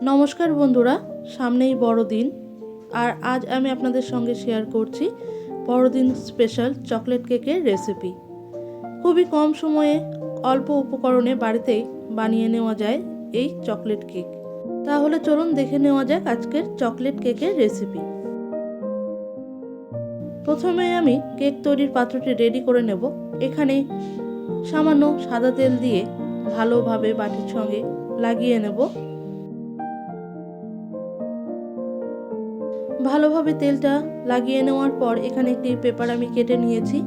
নমস্কার বন্ধুরা, সামনেই বড়দিন আর আজ আমি আপনাদের সঙ্গে শেয়ার করছি বড়দিন স্পেশাল চকলেট কেকের রেসিপি। খুবই কম সময়ে অল্প উপকরণে বাড়িতেই বানিয়ে নেওয়া যায় এই চকলেট কেক। তাহলে চলুন দেখে নেওয়া যাক আজকের চকলেট কেকের রেসিপি। প্রথমে আমি কেক তৈরির পাত্রটি রেডি করে নেব। এখানে সামান্য সাদা তেল দিয়ে ভালোভাবে বাটির সঙ্গে লাগিয়ে নেব। ভালোভাবে তেলটা লাগিয়ে নেওয়ার পর এখানে একটি পেপার আমি কেটে নিয়েছি।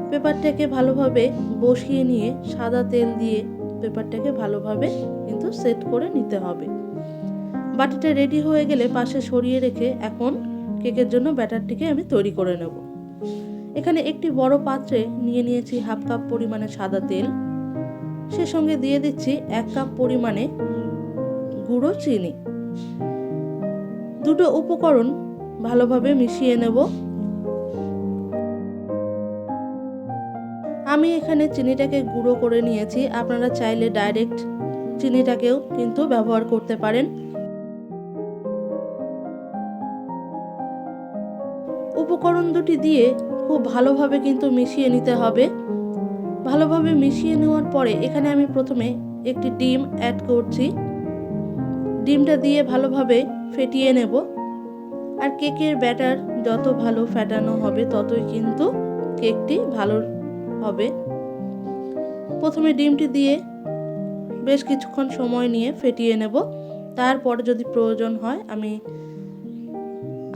পেপারটাকে ভালোভাবে বসিয়ে নিয়ে সাদা তেল দিয়ে পেপারটাকে ভালোভাবে কিন্তু সেট করে নিতে হবে। বাটিটা রেডি হয়ে গেলে পাশে সরিয়ে রেখে এখন কেকের জন্য ব্যাটারটিকে আমি তৈরি করে নেব। এখানে একটি বড় পাত্রে নিয়ে নিয়েছি হাফ কাপ পরিমাণে সাদা তেল, সে সঙ্গে দিয়ে দিচ্ছি 1 কাপ পরিমাণে গুঁড়ো চিনি। দুটো উপকরণ ভালোভাবে মিশিয়ে নেব। আমি এখানে চিনিটাকে গুঁড়ো করে নিয়েছি, আপনারা চাইলে ডাইরেক্ট চিনিটাকেও কিন্তু ব্যবহার করতে পারেন। উপকরণ দুটি দিয়ে খুব ভালোভাবে কিন্তু মিশিয়ে নিতে হবে। ভালোভাবে মিশিয়ে নেওয়ার পরে এখানে আমি প্রথমে একটি ডিম অ্যাড করছি। ডিমটা দিয়ে ভালোভাবে ফেটিয়ে নেব। আর কেকের ব্যাটার যত ভালো ফেটানো হবে ততই কিন্তু কেকটি ভালো হবে। প্রথমে ডিমটি দিয়ে বেশ কিছুক্ষণ সময় নিয়ে ফেটিয়ে নেব। তারপরে যদি প্রয়োজন হয় আমি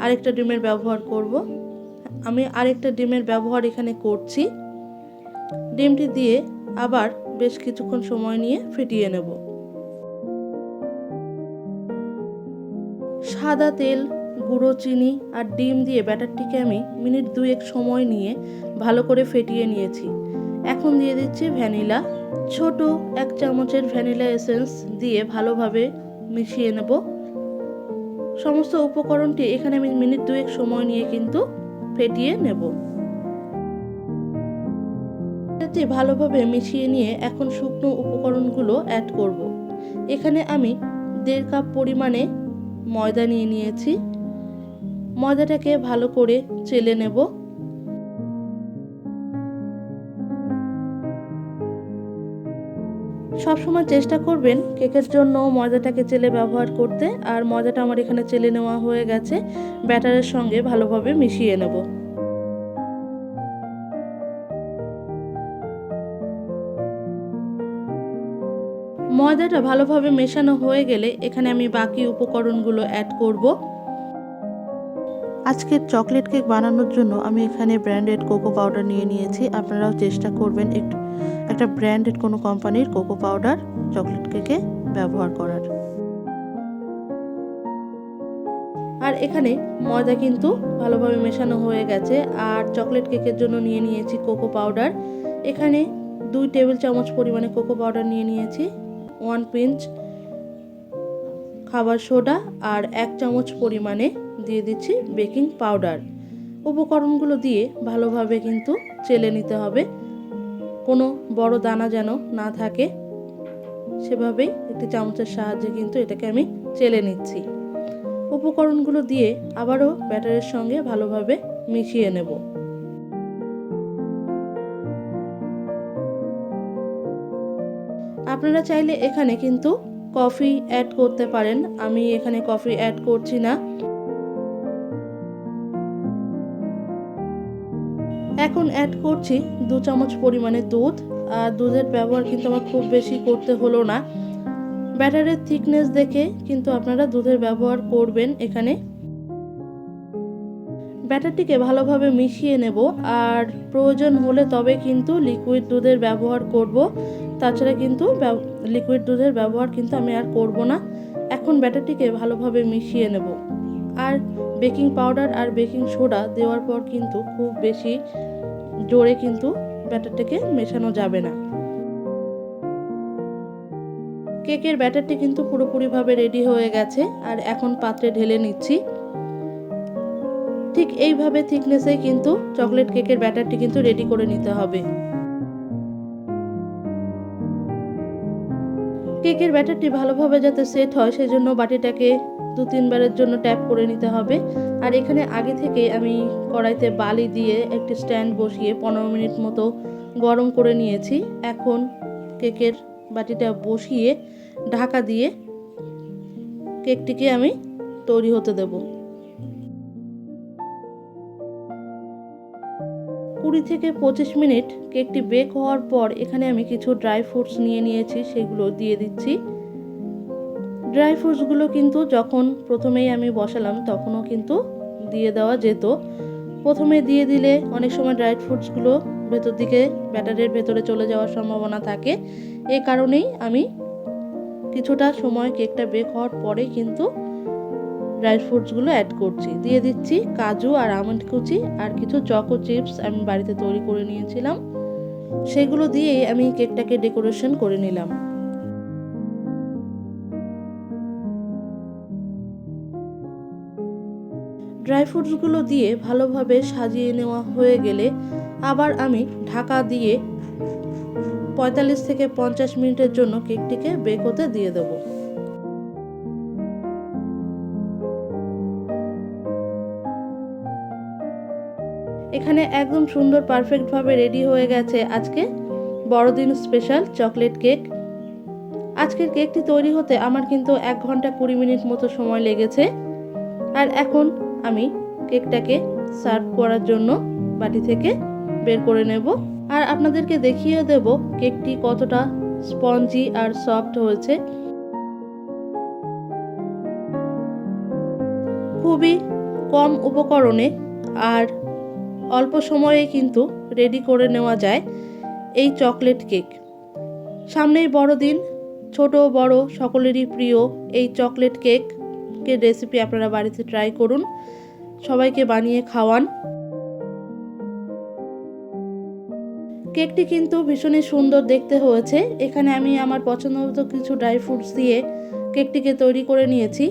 আরেকটা ডিমের ব্যবহার করব। আমি আরেকটা ডিমের ব্যবহার এখানে করছি। ডিমটি দিয়ে আবার বেশ কিছুক্ষণ সময় নিয়ে ফেটিয়ে নেব। সাদা তেল, গুঁড়ো চিনি আর ডিম দিয়ে ব্যাটারটিকে আমি মিনিট 2 সময় নিয়ে ভালো করে ফেটিয়ে নিয়েছি। এখন দিয়ে দিচ্ছি ভ্যানিলা। ছোট 1 চামচের ভ্যানিলা এসেন্স দিয়ে ভালোভাবে মিশিয়ে নেব। সমস্ত উপকরণটি এখানে আমি মিনিট 2 সময় নিয়ে কিন্তু ফেটিয়ে নেব। ভালোভাবে মিশিয়ে নিয়ে এখন শুকনো উপকরণগুলো অ্যাড করব। এখানে আমি 1.5 কাপ পরিমাণে ময়দা নিয়ে নিয়েছি। ময়দাটাকে ভালো করে চেলে নেব। সবসময় চেষ্টা করবেন কেকের জন্য ময়দাটাকে চেলে ব্যবহার করতে। আর ময়দাটা আমার এখানে চেলে নেওয়া হয়ে গেছে। ব্যাটারের সঙ্গে ভালোভাবে মিশিয়ে নেব। ময়দাটা ভালোভাবে মেশানো হয়ে গেলে এখানে আমি বাকি উপকরণগুলো অ্যাড করব। আজকের চকলেট কেক বানানোর জন্য আমি এখানে ব্র্যান্ডেড কোকো পাউডার নিয়ে নিয়েছি। আপনারাও চেষ্টা করবেন একটা ব্র্যান্ডেড কোনো কোম্পানির কোকো পাউডার চকলেট কেকে ব্যবহার করার। আর এখানে ময়দা কিন্তু ভালোভাবে মেশানো হয়ে গেছে। আর চকলেট কেকের জন্য নিয়ে নিয়েছি কোকো পাউডার। এখানে 2 টেবিল চামচ পরিমাণে কোকো পাউডার নিয়ে নিয়েছি। 1 পিঞ্চ খাবার সোডা আর 1 চামচ পরিমাণে দিয়ে দিচ্ছি বেকিং পাউডার। উপকরণগুলো দিয়ে ভালোভাবে কিন্তু চেলে নিতে হবে। কোনো বড় দানা যেন না থাকে, সেভাবেই একটি চামচের সাহায্যে কিন্তু এটাকে আমি চেলে নিচ্ছি। উপকরণগুলো দিয়ে আবারও ব্যাটারের সঙ্গে ভালোভাবে মিশিয়ে নেব। আপনারা চাইলে এখানে কিন্তু কফি অ্যাড করতে পারেন। আমি এখানে কফি অ্যাড করছি না। এখন অ্যাড করছি 2 চামচ পরিমাণে দুধ। আর দুধের ব্যবহার কিন্তু আমার খুব বেশি করতে হলো না। ব্যাটারের থিকনেস দেখে কিন্তু আপনারা দুধের ব্যবহার করবেন। এখানে ব্যাটারটিকে ভালোভাবে মিশিয়ে নেব। আর প্রয়োজন হলে তবে কিন্তু লিকুইড দুধের ব্যবহার করব। তাছাড়া কিন্তু লিকুইড দুধের ব্যবহার কিন্তু আমি আর করব না। এখন ব্যাটারটিকে ভালোভাবে মিশিয়ে নেব। আর বেকিং পাউডার আর বেকিং সোডা দেওয়ার পর কিন্তু খুব বেশি জোরে কিন্তু ব্যাটারটাকে মেশানো যাবে না। কেকের ব্যাটারটি কিন্তু পুরোপুরিভাবে রেডি হয়ে গেছে। আর এখন পাত্রে ঢেলে নিচ্ছি। ঠিক এইভাবে থিকনেসে কিন্তু চকলেট কেকের ব্যাটারটি কিন্তু রেডি করে নিতে হবে। কেকের ব্যাটারটি ভালোভাবে যাতে সেট হয় সেজন্য বাটিটাকে 2-3 বারের জন্য ট্যাপ করে নিতে হবে। আর এখানে আগে থেকে আমি কড়াইতে বালি দিয়ে একটি স্ট্যান্ড বসিয়ে 15 মিনিট মতো গরম করে নিয়েছি। এখন কেকের বাটিটা বসিয়ে ঢাকা দিয়ে কেকটিকে আমি তৈরি হতে দেব। 20 থেকে 25 মিনিট কেকটি বেক হওয়ার পর এখানে আমি কিছু ড্রাই ফ্রুটস নিয়ে নিয়েছি, সেগুলো দিয়ে দিচ্ছি। ড্রাই ফ্রুটসগুলো কিন্তু যখন প্রথমেই আমি বসালাম তখনও কিন্তু দিয়ে দেওয়া যেত। প্রথমে দিয়ে দিলে অনেক সময় ড্রাই ফ্রুটসগুলো ভেতর দিকে ব্যাটারের ভেতরে চলে যাওয়ার সম্ভাবনা থাকে। এই কারণেই আমি কিছুটা সময় কেকটা বেক হওয়ার পরেই কিন্তু ড্রাই ফ্রুটসগুলো অ্যাড করছি। দিয়ে দিচ্ছি কাজু আর আমন্ড কুচি আর কিছু চকো চিপস আমি বাড়িতে তৈরি করে নিয়েছিলাম, সেগুলো দিয়েই আমি কেকটাকে ডেকোরেশন করে নিলাম। ড্রাই ফ্রুটসগুলো দিয়ে ভালোভাবে সাজিয়ে নেওয়া হয়ে গেলে আবার আমি ঢাকা দিয়ে 45 থেকে 50 মিনিটের জন্য কেকটিকে বেক হতে দিয়ে দেব। এখানে একদম সুন্দর পারফেক্টভাবে রেডি হয়ে গেছে আজকে বড়দিন স্পেশাল চকলেট কেক। আজকের কেকটি তৈরি হতে আমার কিন্তু 1 ঘন্টা 20 মিনিট মতো সময় লেগেছে। আর এখন আমি কেকটাকে সার্ভ করার জন্য বাটি থেকে বের করে নেব আর আপনাদেরকে দেখিয়ে দেব কেকটি কতটা স্পঞ্জি আর সফট হয়েছে। খুবই কম উপকরণে আর অল্প সময়ে কিন্তু রেডি করে নেওয়া যায় এই চকলেট কেক। সামনেই বড়দিন, ছোট বড় সকলেরই প্রিয় এই চকলেট কেকের রেসিপি আপনারা বাড়িতে ট্রাই করুন, সবাইকে বানিয়ে খাওয়ান। কেকটি কিন্তু ভীষণই সুন্দর দেখতে হয়েছে। এখানে আমি আমার পছন্দ মতো কিছু ড্রাই ফ্রুটস দিয়ে কেকটিকে তৈরি করে নিয়েছি।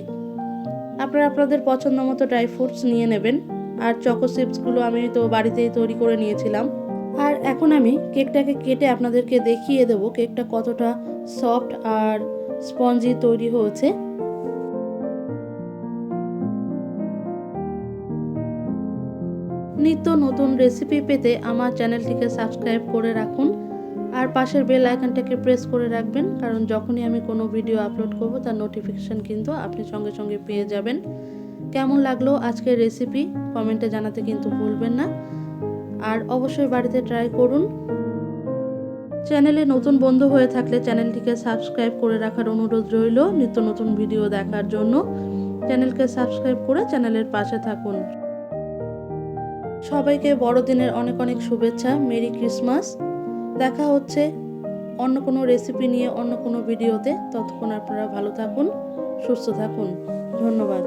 আপনারা আপনাদের পছন্দ মতো ড্রাই ফ্রুটস নিয়ে নেবেন। আর চকো চিপসগুলো আমি তো বাড়িতেই তৈরি করে নিয়েছিলাম। আর এখন আমি কেকটাকে কেটে আপনাদেরকে দেখিয়ে দেব কেকটা কতটা সফট আর স্পঞ্জি তৈরি হয়েছে। নিত্য নতুন রেসিপি পেতে আমার চ্যানেলটিকে সাবস্ক্রাইব করে রাখুন আর পাশের বেল আইকনটাকে প্রেস করে রাখবেন, কারণ যখনই আমি কোনো ভিডিও আপলোড করব তার নোটিফিকেশন কিন্তু আপনি সঙ্গে সঙ্গে পেয়ে যাবেন। কেমন লাগলো আজকের রেসিপি কমেন্টে জানাতে কিন্তু ভুলবেন না। আর অবশ্যই বাড়িতে ট্রাই করুন। চ্যানেলে নতুন বন্ধু হয়ে থাকলে চ্যানেলটিকে সাবস্ক্রাইব করে রাখার অনুরোধ রইল নিত্য নতুন ভিডিও দেখার জন্য। চ্যানেলকে সাবস্ক্রাইব করে চ্যানেলের পাশে থাকুন। সবাইকে বড়দিনের অনেক অনেক শুভেচ্ছা। Merry Christmas. দেখা হচ্ছে অন্য কোনো রেসিপি নিয়ে অন্য কোনো ভিডিওতে। ততক্ষণ আপনারা ভালো থাকুন, সুস্থ থাকুন। ধন্যবাদ।